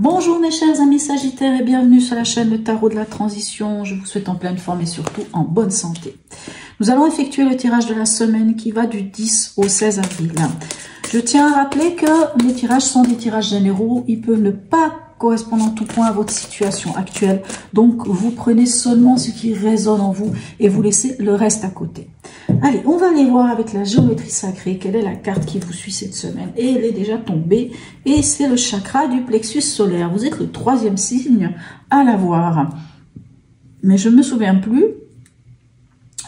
Bonjour mes chers amis Sagittaires et bienvenue sur la chaîne Le Tarot de la Transition. Je vous souhaite en pleine forme et surtout en bonne santé. Nous allons effectuer le tirage de la semaine qui va du 10 au 16 avril. Je tiens à rappeler que les tirages sont des tirages généraux. Ils peuvent ne pas correspondre en tout point à votre situation actuelle. Donc vous prenez seulement ce qui résonne en vous et vous laissez le reste à côté. Allez, on va aller voir avec la géométrie sacrée quelle est la carte qui vous suit cette semaine. Et elle est déjà tombée. Et c'est le chakra du plexus solaire. Vous êtes le 3e signe à l'avoir. Mais je ne me souviens plus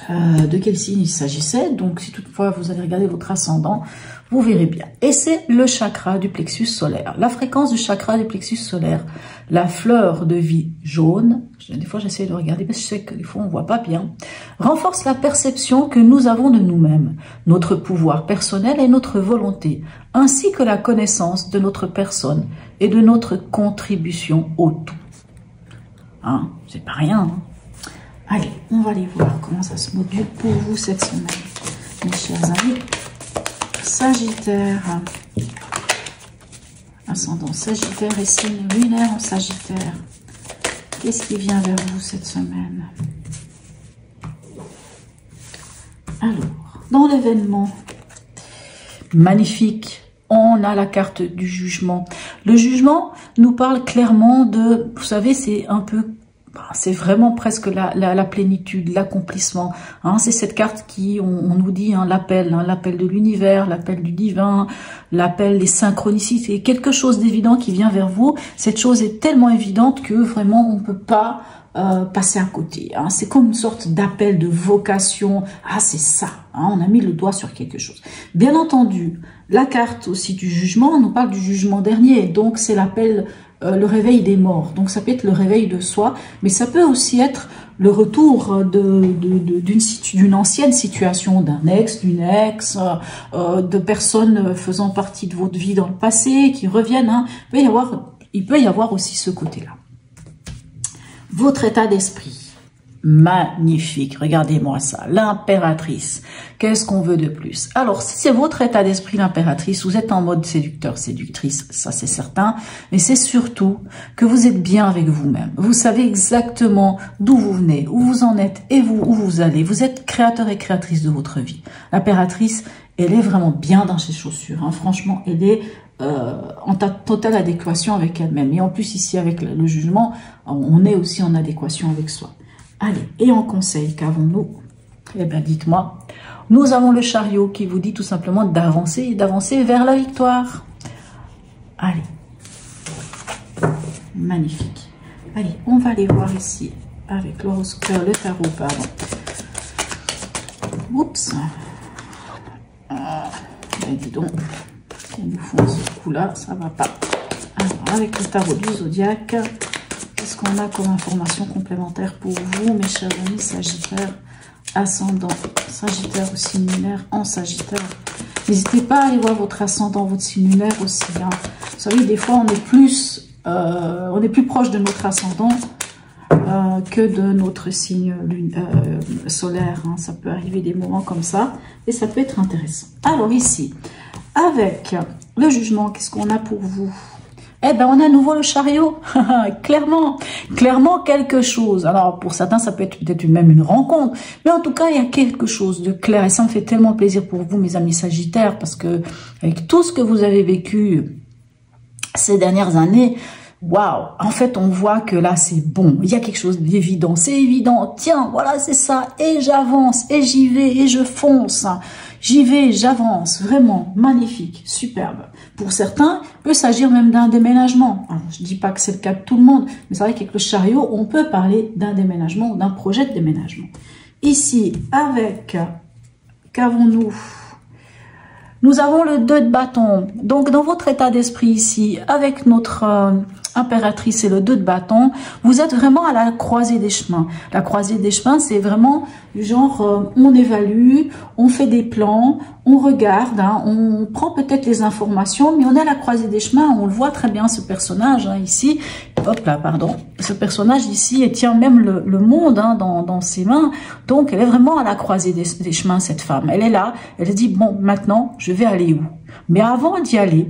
de quel signe il s'agissait. Donc si toutefois vous allez regarder votre ascendant, vous verrez bien. Et c'est le chakra du plexus solaire. La fréquence du chakra du plexus solaire, la fleur de vie jaune, des fois j'essaie de regarder parce que je sais que des fois on ne voit pas bien, renforce la perception que nous avons de nous-mêmes, notre pouvoir personnel et notre volonté, ainsi que la connaissance de notre personne et de notre contribution au tout. Hein, c'est pas rien. Hein. Allez, on va aller voir comment ça se module pour vous cette semaine, mes chers amis. Sagittaire, ascendant Sagittaire et signe lunaire en Sagittaire. Qu'est-ce qui vient vers vous cette semaine? Alors, dans l'événement magnifique, on a la carte du jugement. Le jugement nous parle clairement de, vous savez, c'est un peu... c'est vraiment presque la plénitude, l'accomplissement. Hein, c'est cette carte qui, on nous dit, hein, l'appel de l'univers, l'appel du divin, l'appel des synchronicités, quelque chose d'évident qui vient vers vous. Cette chose est tellement évidente que vraiment on ne peut pas passer à côté. Hein. C'est comme une sorte d'appel de vocation. Ah, c'est ça. Hein, on a mis le doigt sur quelque chose. Bien entendu, la carte aussi du jugement, on nous parle du jugement dernier. Donc c'est l'appel... le réveil des morts. Donc ça peut être le réveil de soi, mais ça peut aussi être le retour d'une ancienne situation, d'un ex, d'une ex, de personnes faisant partie de votre vie dans le passé, qui reviennent. Hein. Il peut y avoir aussi ce côté-là. Votre état d'esprit. Magnifique, regardez-moi ça, l'impératrice. Qu'est-ce qu'on veut de plus? Alors, si c'est votre état d'esprit, l'impératrice, vous êtes en mode séducteur, séductrice, ça c'est certain, mais c'est surtout que vous êtes bien avec vous-même. Vous savez exactement d'où vous venez, où vous en êtes et où vous allez. Vous êtes créateur et créatrice de votre vie. L'impératrice, elle est vraiment bien dans ses chaussures. Hein. Franchement, elle est en totale adéquation avec elle-même. Et en plus, ici, avec le jugement, on est aussi en adéquation avec soi. Allez, et en conseil, qu'avons-nous? Eh bien, dites-moi. Nous avons le chariot qui vous dit tout simplement d'avancer vers la victoire. Allez. Magnifique. Allez, on va aller voir ici avec l'horoscope, le tarot, pardon. Oups. Ben, dis donc, ils nous font ce coup-là, ça va pas. Alors, avec le tarot du zodiaque... Qu'est-ce qu'on a comme information complémentaire pour vous, mes chers amis Sagittaire, ascendant, Sagittaire ou signe lunaire en Sagittaire. N'hésitez pas à aller voir votre ascendant, votre signe lunaire aussi. Hein. Vous savez, des fois, on est plus proche de notre ascendant que de notre signe solaire. Hein. Ça peut arriver des moments comme ça et ça peut être intéressant. Alors ici, avec le jugement, qu'est-ce qu'on a pour vous? Eh ben, on a à nouveau le chariot, clairement quelque chose. Alors, pour certains, ça peut être peut-être même une rencontre, mais en tout cas, il y a quelque chose de clair. Et ça me fait tellement plaisir pour vous, mes amis Sagittaires, parce que avec tout ce que vous avez vécu ces dernières années, waouh, en fait, on voit que là, c'est bon. Il y a quelque chose d'évident. C'est évident. Tiens, voilà, c'est ça. Et j'avance, et j'y vais, et je fonce. J'y vais, j'avance. Vraiment magnifique, superbe. Pour certains, il peut s'agir même d'un déménagement. Alors, je ne dis pas que c'est le cas de tout le monde, mais c'est vrai qu'avec le chariot, on peut parler d'un déménagement ou d'un projet de déménagement. Ici, avec, qu'avons-nous? Nous avons le 2 de bâton. Donc, dans votre état d'esprit ici, avec notre impératrice et le 2 de bâton, vous êtes vraiment à la croisée des chemins. La croisée des chemins, c'est vraiment du genre, on évalue, on fait des plans, on regarde, hein, on prend peut-être les informations, mais on est à la croisée des chemins, on le voit très bien, ce personnage hein, ici, hop là, pardon, ce personnage ici, elle tient même le monde hein, dans ses mains, donc elle est vraiment à la croisée des chemins, cette femme. Elle est là, elle se dit, bon, maintenant, je vais aller où? Mais avant d'y aller,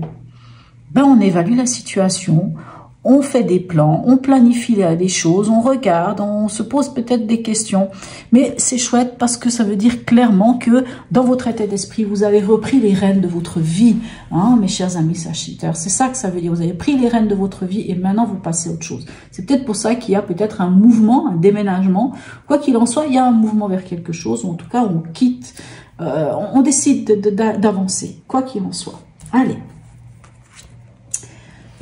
ben, on évalue la situation, On fait des plans, on planifie des choses, on regarde, on se pose peut-être des questions. Mais c'est chouette parce que ça veut dire clairement que dans votre état d'esprit, vous avez repris les rênes de votre vie, hein, mes chers amis Sagittaires. C'est ça que ça veut dire. Vous avez pris les rênes de votre vie et maintenant vous passez à autre chose. C'est peut-être pour ça qu'il y a peut-être un mouvement, un déménagement. Quoi qu'il en soit, il y a un mouvement vers quelque chose. Ou en tout cas, on quitte, on décide d'avancer. Quoi qu'il en soit. Allez.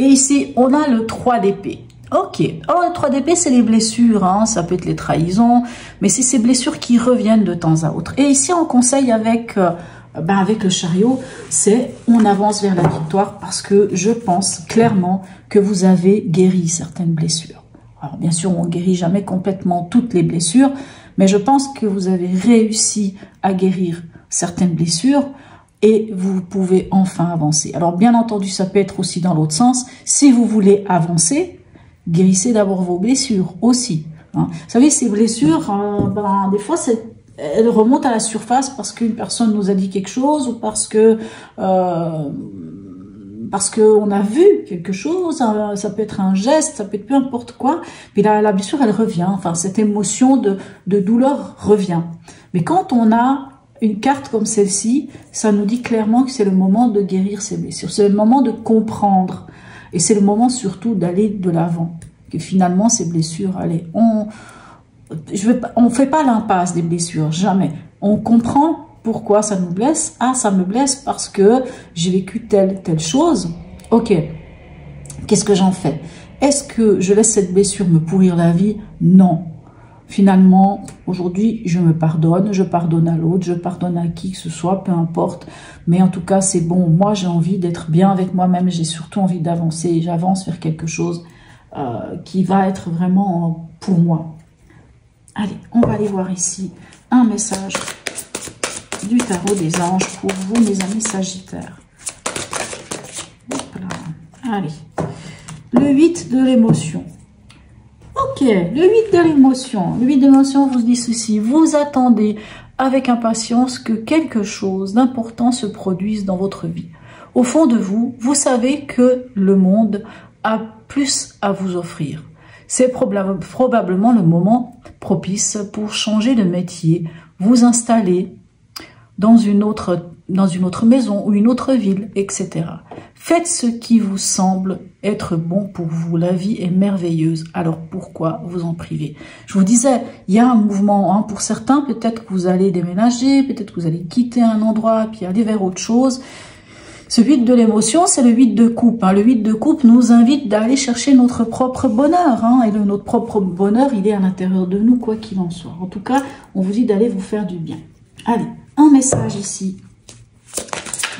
Et ici, on a le 3 d'épée. Ok. Alors, le 3 d'épée, c'est les blessures. Hein. Ça peut être les trahisons. Mais c'est ces blessures qui reviennent de temps à autre. Et ici, on conseille avec le chariot, c'est on avance vers la victoire parce que je pense clairement que vous avez guéri certaines blessures. Alors, bien sûr, on ne guérit jamais complètement toutes les blessures. Mais je pense que vous avez réussi à guérir certaines blessures. Et vous pouvez enfin avancer. Alors, bien entendu, ça peut être aussi dans l'autre sens. Si vous voulez avancer, guérissez d'abord vos blessures aussi. Hein. Vous savez, ces blessures, des fois, elles remontent à la surface parce qu'une personne nous a dit quelque chose ou parce que on a vu quelque chose. Ça peut être un geste, ça peut être peu importe quoi. Puis la blessure, elle revient. Enfin, cette émotion de douleur revient. Mais quand on a une carte comme celle-ci, ça nous dit clairement que c'est le moment de guérir ces blessures. C'est le moment de comprendre. Et c'est le moment surtout d'aller de l'avant. Que finalement, ces blessures, allez, on fait pas l'impasse des blessures, jamais. On comprend pourquoi ça nous blesse. Ah, ça me blesse parce que j'ai vécu telle chose. Ok, qu'est-ce que j'en fais? Est-ce que je laisse cette blessure me pourrir la vie? Non. Finalement, aujourd'hui, je me pardonne, je pardonne à l'autre, je pardonne à qui que ce soit, peu importe. Mais en tout cas, c'est bon. Moi, j'ai envie d'être bien avec moi-même. J'ai surtout envie d'avancer. J'avance vers quelque chose qui va être vraiment pour moi. Allez, on va aller voir ici un message du tarot des anges pour vous, mes amis Sagittaires. Hop là. Allez. Le 8 de l'émotion. Ok, le 8 de l'émotion. Le 8 de l'émotion vous dit ceci. Vous attendez avec impatience que quelque chose d'important se produise dans votre vie. Au fond de vous, vous savez que le monde a plus à vous offrir. C'est probablement le moment propice pour changer de métier, vous installer dans une autre maison ou une autre ville, etc. Faites ce qui vous semble être bon pour vous. La vie est merveilleuse. Alors pourquoi vous en priver? Je vous disais, il y a un mouvement. Hein, pour certains, peut-être que vous allez déménager, peut-être que vous allez quitter un endroit puis aller vers autre chose. Ce 8 de l'émotion, c'est le 8 de coupe. Hein. Le 8 de coupe nous invite d'aller chercher notre propre bonheur. Hein, et notre propre bonheur, il est à l'intérieur de nous, quoi qu'il en soit. En tout cas, on vous dit d'aller vous faire du bien. Allez, un message ici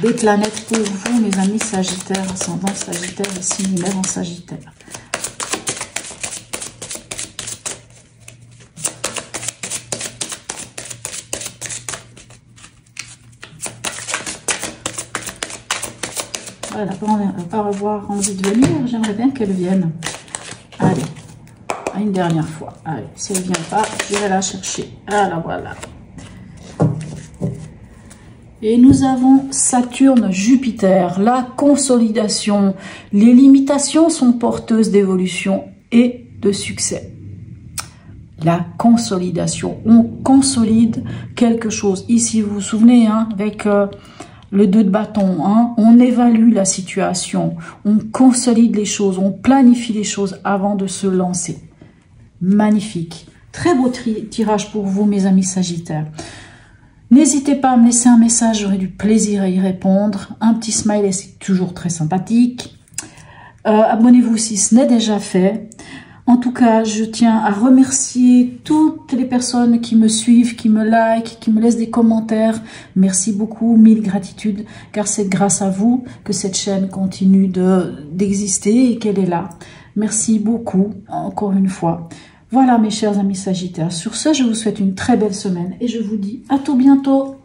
des planètes pour vous, mes amis Sagittaires, ascendant Sagittaire et signe lunaire en Sagittaire. Voilà, elle n'a pas avoir envie de venir, j'aimerais bien qu'elle vienne. Allez, une dernière fois. Allez, si elle ne vient pas, j'irai la chercher. Ah, voilà. Et nous avons Saturne, Jupiter, la consolidation. Les limitations sont porteuses d'évolution et de succès. La consolidation, on consolide quelque chose. Ici, vous vous souvenez, hein, avec le 2 de bâton, hein, on évalue la situation, on consolide les choses, on planifie les choses avant de se lancer. Magnifique. Très beau tirage pour vous, mes amis Sagittaires. N'hésitez pas à me laisser un message, j'aurai du plaisir à y répondre. Un petit smile, c'est toujours très sympathique. Abonnez-vous si ce n'est déjà fait. En tout cas, je tiens à remercier toutes les personnes qui me suivent, qui me likent, qui me laissent des commentaires. Merci beaucoup, mille gratitudes, car c'est grâce à vous que cette chaîne continue d'exister et qu'elle est là. Merci beaucoup, encore une fois. Voilà mes chers amis Sagittaires, sur ce je vous souhaite une très belle semaine et je vous dis à tout bientôt.